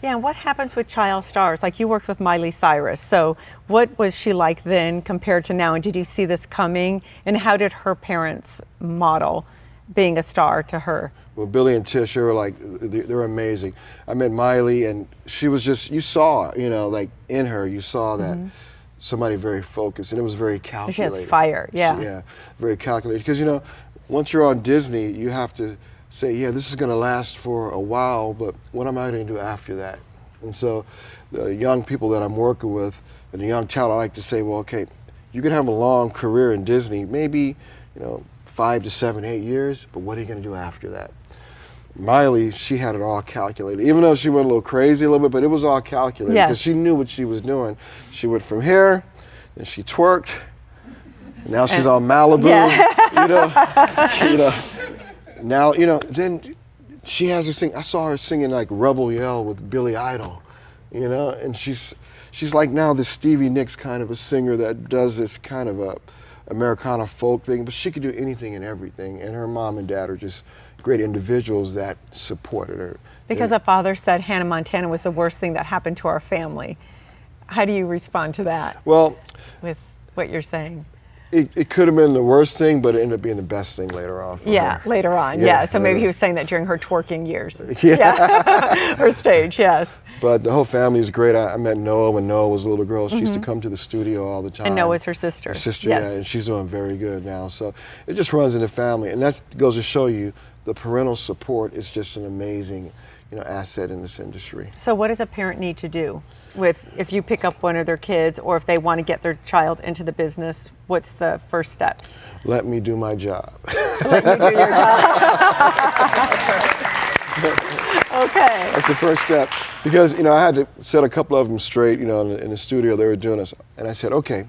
Yeah, and what happens with child stars? Like you worked with Miley Cyrus, so what was she like then compared to now? And did you see this coming? And how did her parents model being a star to her? Well, Billy and Tish are like, they're amazing. I met Miley and she was just, you saw, like in her, you saw that somebody very focused, and it was very calculated. She has fire, yeah. Yeah, very calculated. Because, once you're on Disney, you have to say, yeah, this is going to last for a while, but what am I going to do after that? And so the young people that I'm working with, and the young child, I like to say, well, okay, you can have a long career in Disney, maybe, 5 to 7, 8 years, but what are you going to do after that? Miley, she had it all calculated, even though she went a little crazy a little bit, but it was all calculated because she knew what she was doing. She went from here, and she twerked, and now she's on Malibu, Now, then she has this thing. I saw her singing like Rebel Yell with Billy Idol, and she's like now this Stevie Nicks kind of a singer that does this kind of a Americana folk thing, but she could do anything and everything. And her mom and dad are just great individuals that supported her. Because a father said Hannah Montana was the worst thing that happened to our family. How do you respond to that? Well, with what you're saying. It could have been the worst thing, but it ended up being the best thing later on. Later on, yeah. So maybe he was saying that during her twerking years. Yeah. Her stage, yes. But the whole family is great. I met Noah when Noah was a little girl. She used to come to the studio all the time. And Noah's her sister. Her sister, yes. Yeah, and she's doing very good now. So it just runs in the family. And that goes to show you the parental support is just an amazing asset in this industry. So what does a parent need to do if you pick up one of their kids, or if they want to get their child into the business? What's the first steps? Let me do my job. Let you do your job. Okay. That's the first step. Because, I had to set a couple of them straight, in the studio. They were doing this. And I said, okay,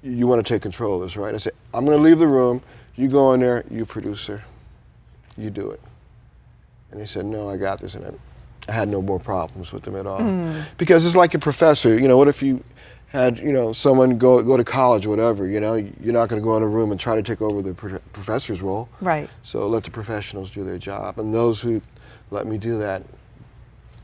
you want to take control of this, right? I said, I'm going to leave the room. You go in there, you producer. You do it. And they said, no, I got this. And I had no more problems with them at all. Because it's like a professor. What if you had, someone go to college or whatever, you're not going to go in a room and try to take over the professor's role. Right. So let the professionals do their job. And those who let me do that,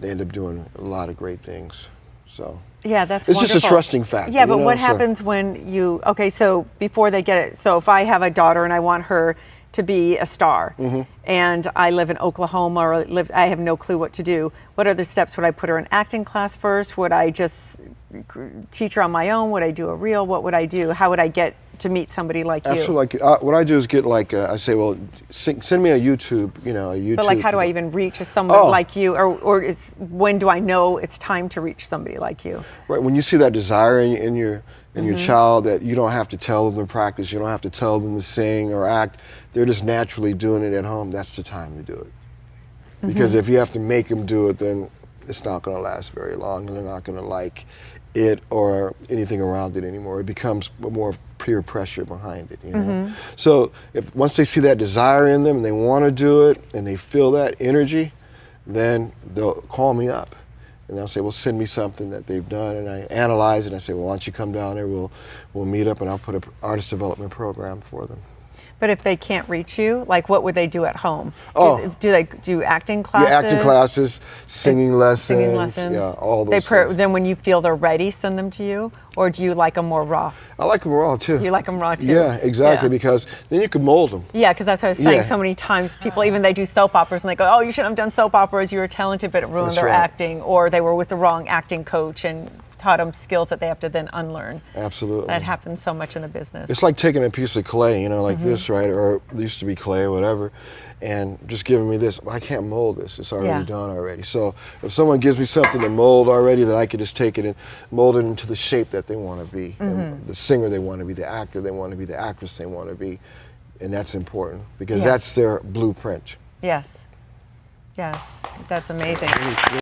they end up doing a lot of great things. So yeah, that's it's wonderful. just a trusting factor. Yeah, but what happens when so before they get it, so if I have a daughter and I want her to be a star, and I live in Oklahoma, or I have no clue what to do, what are the steps? Would I put her in acting class first? Would I just teach her on my own? Would I do a reel? What would I do? How would I get to meet somebody like you? Absolutely. What I do is get I say, well, send me a YouTube, a YouTube. But how do I even reach someone like you? Or when do I know it's time to reach somebody like you? Right, when you see that desire in your child, that you don't have to tell them to practice, you don't have to tell them to sing or act, they're just naturally doing it at home, that's the time to do it. Because if you have to make them do it, then it's not going to last very long, and they're not going to like it or anything around it anymore. It becomes more peer pressure behind it, So once they see that desire in them and they want to do it and they feel that energy, then they'll call me up. And they'll say, well, send me something that they've done. And I analyze it, and I say, well, why don't you come down there, we'll meet up, and I'll put an artist development program for them. But if they can't reach you, what would they do at home? Do they do acting classes? Yeah, acting classes, singing lessons. Yeah, all those things. Then when you feel they're ready, send them to you? Or do you like them more raw? I like them raw, too. You like them raw, too? Yeah, exactly, because then you can mold them. Yeah, because that's what I was saying. So many times people, even they do soap operas, and they go, oh, you shouldn't have done soap operas. You were talented, but it ruined their acting. Or they were with the wrong acting coach and taught them skills that they have to then unlearn. Absolutely. That happens so much in the business. It's like taking a piece of clay, like this, right? Or it used to be clay or whatever, and just giving me this. I can't mold this. It's already done already. So if someone gives me something to mold already, then I could just take it and mold it into the shape that they want to be. And the singer they want to be, the actor they want to be, the actress they want to be. And that's important because that's their blueprint. Yes. Yes. That's amazing.